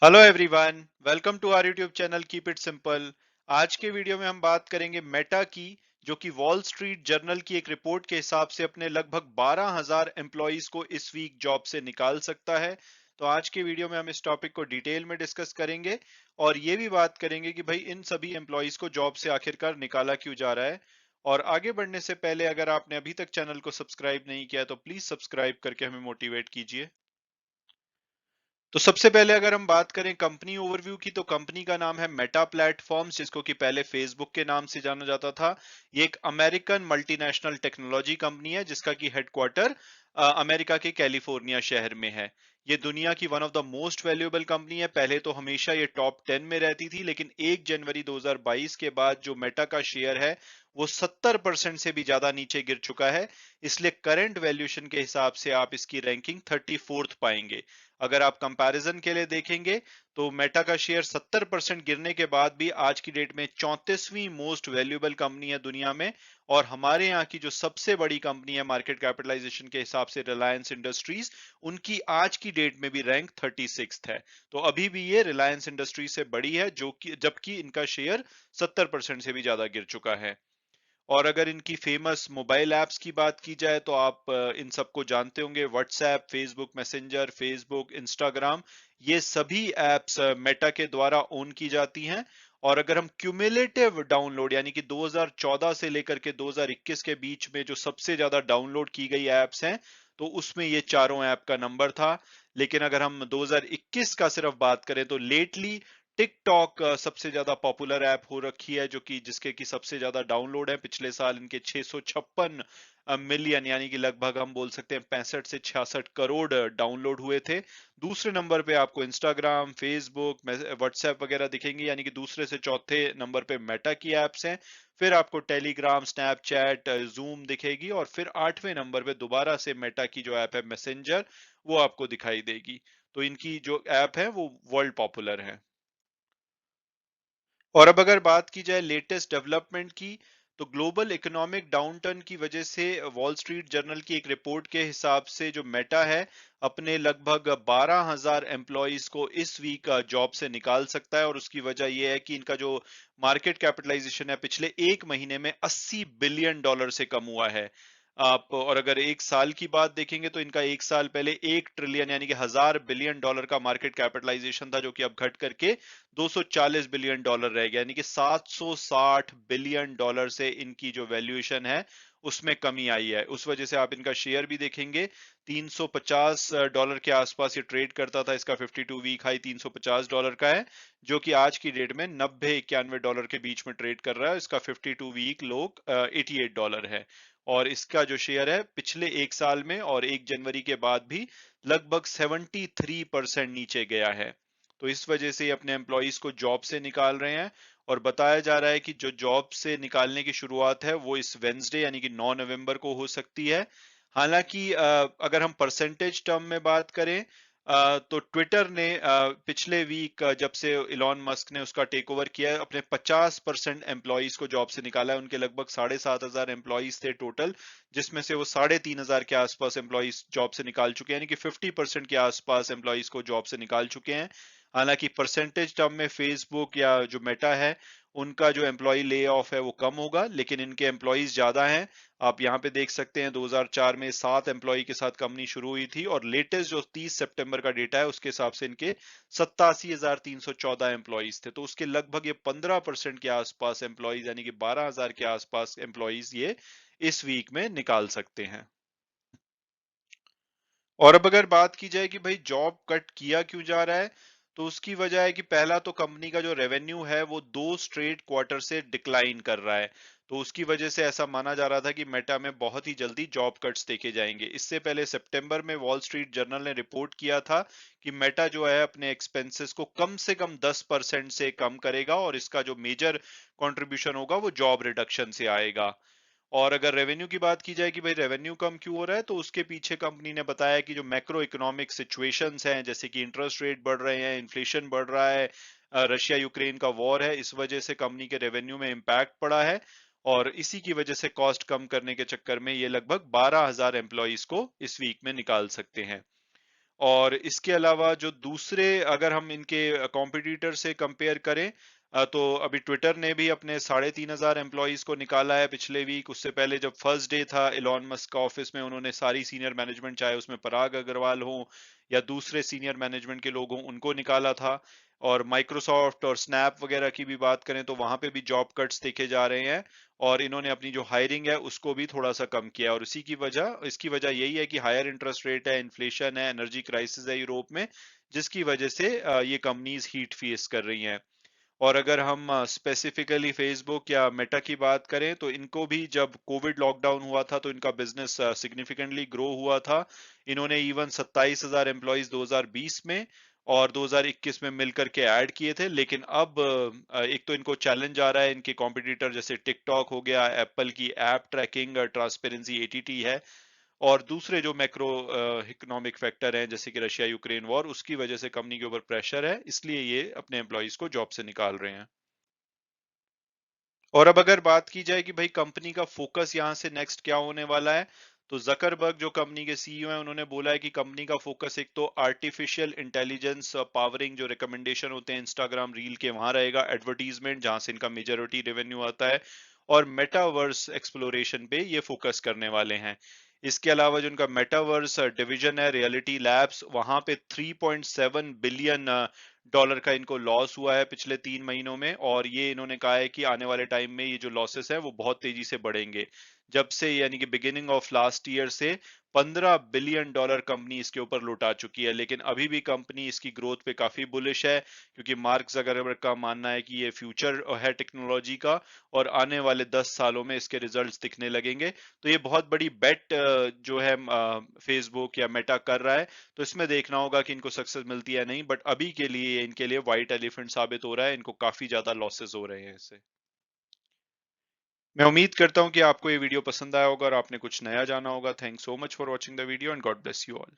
Hello everyone, welcome to our YouTube channel keep it simple. आज के video में हम बात करेंगे मेटा की, जो कि वॉल स्ट्रीट जर्नल की एक रिपोर्ट के हिसाब से अपने लगभग 12,000 एम्प्लॉइज को इस वीक जॉब से निकाल सकता है। तो आज के वीडियो में हम इस टॉपिक को डिटेल में डिस्कस करेंगे और ये भी बात करेंगे कि भाई इन सभी एम्प्लॉइज को जॉब से आखिरकार निकाला क्यों जा रहा है। और आगे बढ़ने से पहले अगर आपने अभी तक चैनल को सब्सक्राइब नहीं किया तो प्लीज सब्सक्राइब करके हमें मोटिवेट कीजिए। तो सबसे पहले अगर हम बात करें कंपनी ओवरव्यू की, तो कंपनी का नाम है मेटा प्लेटफॉर्म्स, जिसको कि पहले फेसबुक के नाम से जाना जाता था। ये एक अमेरिकन मल्टीनेशनल टेक्नोलॉजी कंपनी है जिसका कि हेडक्वार्टर अमेरिका के कैलिफोर्निया शहर में है। ये दुनिया की one of the most valuable company है। पहले तो हमेशा ये टॉप 10 में रहती थी, लेकिन 1 जनवरी 2022 के बाद जो मेटा का शेयर है वो 70% से भी ज्यादा नीचे गिर चुका है। इसलिए करंट वैल्यूएशन के हिसाब से आप इसकी रैंकिंग 34th पाएंगे। अगर आप कंपैरिजन के लिए देखेंगे तो मेटा का शेयर 70% गिरने के बाद भी आज की डेट में 34वीं मोस्ट वैल्यूएबल कंपनी है दुनिया में। और हमारे यहाँ की जो सबसे बड़ी कंपनी है मार्केट कैपिटलाइजेशन के हिसाब से, रिलायंस इंडस्ट्रीज, उनकी आज की डेट में भी रैंक 36th है। तो अभी भी ये रिलायंस इंडस्ट्रीज से बड़ी है, जो कि जबकि इनका शेयर 70% से भी ज्यादा गिर चुका है। और अगर इनकी फेमस मोबाइल ऐप्स की बात की जाए तो आप इन सबको जानते होंगे, WhatsApp, Facebook messenger, Facebook, Instagram, ये सभी ऐप्स मेटा के द्वारा ओन की जाती हैं। और अगर हम क्यूमुलेटिव डाउनलोड यानी कि 2014 से लेकर के 2021 के बीच में जो सबसे ज्यादा डाउनलोड की गई ऐप्स हैं, तो उसमें ये चारों ऐप का नंबर था। लेकिन अगर हम 2021 का सिर्फ बात करें तो लेटली टिकटॉक सबसे ज्यादा पॉपुलर ऐप हो रखी है, जो कि जिसके की सबसे ज्यादा डाउनलोड है। पिछले साल इनके 656 मिलियन, यानी कि लगभग हम बोल सकते हैं 65 से 66 करोड़ डाउनलोड हुए थे। दूसरे नंबर पे आपको इंस्टाग्राम, फेसबुक, व्हाट्सएप वगैरह दिखेंगे, यानी कि दूसरे से चौथे नंबर पे मेटा की एप्स हैं। फिर आपको टेलीग्राम, स्नैपचैट, जूम दिखेगी, और फिर 8वें नंबर पे दोबारा से मेटा की जो ऐप है मैसेंजर, वो आपको दिखाई देगी। तो इनकी जो ऐप है वो वर्ल्ड पॉपुलर है। और अब अगर बात की जाए लेटेस्ट डेवलपमेंट की, तो ग्लोबल इकोनॉमिक डाउनटर्न की वजह से वॉल स्ट्रीट जर्नल की एक रिपोर्ट के हिसाब से जो मेटा है अपने लगभग 12,000 एम्प्लॉइज को इस वीक जॉब से निकाल सकता है। और उसकी वजह यह है कि इनका जो मार्केट कैपिटलाइजेशन है पिछले एक महीने में $80 बिलियन से कम हुआ है। आप और अगर एक साल की बात देखेंगे तो इनका एक साल पहले 1 ट्रिलियन यानी कि $1,000 बिलियन का मार्केट कैपिटलाइजेशन था, जो कि अब घट करके $240 बिलियन रह गया, यानी कि $760 बिलियन से इनकी जो वैल्यूएशन है उसमें कमी आई है। उस वजह से आप इनका शेयर भी देखेंगे, $350 के आसपास ये ट्रेड करता था। इसका 52 वीक हाई $350 का है, जो कि आज की डेट में 90-91 डॉलर के बीच में ट्रेड कर रहा है। इसका 52 वीक लो $88 है। और इसका जो शेयर है पिछले एक साल में और 1 जनवरी के बाद भी लगभग 73% नीचे गया है। तो इस वजह से ये अपने एम्प्लॉइज को जॉब से निकाल रहे हैं। और बताया जा रहा है कि जो जॉब से निकालने की शुरुआत है वो इस वेंसडे यानी कि 9 नवंबर को हो सकती है। हालांकि अगर हम परसेंटेज टर्म में बात करें, तो ट्विटर ने पिछले वीक जब से इलॉन मस्क ने उसका टेक ओवर किया है, अपने 50% एम्प्लॉइज को जॉब से निकाला है। उनके लगभग 7,500 एम्प्लॉइज थे टोटल, जिसमें से वो 3,500 के आसपास एम्प्लॉइज जॉब से निकाल चुके हैं, यानी कि 50% के आसपास एम्प्लॉइज को जॉब से निकाल चुके हैं। हालांकि परसेंटेज टर्म में फेसबुक या जो मेटा है, उनका जो एम्प्लॉय ले ऑफ है वो कम होगा, लेकिन इनके एम्प्लॉइज ज्यादा हैं। आप यहाँ पे देख सकते हैं 2004 में 7 एम्प्लॉय के साथ कंपनी शुरू हुई थी, और लेटेस्ट जो 30 सितंबर का डेटा है उसके हिसाब से इनके 87,314 एम्प्लॉइज थे। तो उसके लगभग ये 15% के आसपास एम्प्लॉइज, यानी कि 12,000 के आसपास एम्प्लॉइज ये इस वीक में निकाल सकते हैं। और अब अगर बात की जाए कि भाई जॉब कट किया क्यों जा रहा है, तो उसकी वजह है कि पहला तो कंपनी का जो रेवेन्यू है वो 2 स्ट्रेट क्वार्टर से डिक्लाइन कर रहा है। तो उसकी वजह से ऐसा माना जा रहा था कि मेटा में बहुत ही जल्दी जॉब कट्स देखे जाएंगे। इससे पहले सितंबर में वॉल स्ट्रीट जर्नल ने रिपोर्ट किया था कि मेटा जो है अपने एक्सपेंसेस को कम से कम 10% से कम करेगा, और इसका जो मेजर कंट्रीब्यूशन होगा वो जॉब रिडक्शन से आएगा। और अगर रेवेन्यू की बात की जाए कि भाई रेवेन्यू कम क्यों हो रहा है, तो उसके पीछे कंपनी ने बताया कि जो मैक्रो इकोनॉमिक सिचुएशंस हैं, जैसे कि इंटरेस्ट रेट बढ़ रहे हैं, इन्फ्लेशन बढ़ रहा है, रशिया यूक्रेन का वॉर है, इस वजह से कंपनी के रेवेन्यू में इम्पैक्ट पड़ा है। और इसी की वजह से कॉस्ट कम करने के चक्कर में ये लगभग 12,000 एम्प्लॉइज को इस वीक में निकाल सकते हैं। और इसके अलावा जो दूसरे, अगर हम इनके कॉम्पिटिटर से कंपेयर करें, तो अभी ट्विटर ने भी अपने 3,500 एम्प्लॉइज को निकाला है पिछले वीक। उससे पहले जब फर्स्ट डे था इलॉन मस्क का ऑफिस में, उन्होंने सारी सीनियर मैनेजमेंट, चाहे उसमें पराग अग्रवाल हो या दूसरे सीनियर मैनेजमेंट के लोग हों, उनको निकाला था। और माइक्रोसॉफ्ट और स्नैप वगैरह की भी बात करें तो वहां पे भी जॉब कट्स देखे जा रहे हैं, और इन्होंने अपनी जो हायरिंग है उसको भी थोड़ा सा कम किया। और इसकी वजह यही है कि हायर इंटरेस्ट रेट है, इन्फ्लेशन है, एनर्जी क्राइसिस है यूरोप में, जिसकी वजह से ये कंपनीज हीट फेस कर रही हैं। और अगर हम स्पेसिफिकली फेसबुक या मेटा की बात करें, तो इनको भी जब कोविड लॉकडाउन हुआ था तो इनका बिजनेस सिग्निफिकेंटली ग्रो हुआ था। इन्होंने इवन 27,000 एम्प्लॉइज 2020 में और 2021 में मिलकर के ऐड किए थे। लेकिन अब एक तो इनको चैलेंज आ रहा है, इनके कॉम्पिटिटर जैसे टिकटॉक हो गया, एप्पल की ऐप ट्रैकिंग ट्रांसपेरेंसी एटीटी है, और दूसरे जो मैक्रो इकोनॉमिक फैक्टर हैं जैसे कि रशिया यूक्रेन वॉर, उसकी वजह से कंपनी के ऊपर प्रेशर है, इसलिए ये अपने एम्प्लॉइज को जॉब से निकाल रहे हैं। और अब अगर बात की जाए कि भाई कंपनी का फोकस यहाँ से नेक्स्ट क्या होने वाला है, तो जकरबर्ग जो कंपनी के सीईओ हैं, उन्होंने बोला है कि कंपनी का फोकस एक तो आर्टिफिशियल इंटेलिजेंस पावरिंग जो रिकमेंडेशन होते हैं इंस्टाग्राम रील के, वहां रहेगा, एडवर्टीजमेंट जहां से इनका मेजोरिटी रेवेन्यू आता है, और मेटावर्स एक्सप्लोरेशन पे ये फोकस करने वाले हैं। इसके अलावा जो उनका मेटावर्स डिवीजन है रियलिटी लैब्स, वहां पे 3.7 बिलियन डॉलर का इनको लॉस हुआ है पिछले 3 महीनों में, और ये इन्होंने कहा है कि आने वाले टाइम में ये जो लॉसेस है वो बहुत तेजी से बढ़ेंगे। जब से, यानी कि बिगिनिंग ऑफ लास्ट ईयर से 15 बिलियन डॉलर कंपनी इसके ऊपर लुटा चुकी है। लेकिन अभी भी कंपनी इसकी ग्रोथ पे काफी बुलिश है, क्योंकि मार्क जकरबर्ग का मानना है कि ये फ्यूचर है टेक्नोलॉजी का, और आने वाले 10 सालों में इसके रिजल्ट्स दिखने लगेंगे। तो ये बहुत बड़ी बेट जो है फेसबुक या मेटा कर रहा है। तो इसमें देखना होगा कि इनको सक्सेस मिलती है नहीं, बट अभी के लिए इनके लिए व्हाइट एलिफेंट साबित हो रहा है, इनको काफी ज्यादा लॉसेस हो रहे हैं इससे। मैं उम्मीद करता हूं कि आपको ये वीडियो पसंद आया होगा और आपने कुछ नया जाना होगा। Thanks so much for watching the video and God bless you all.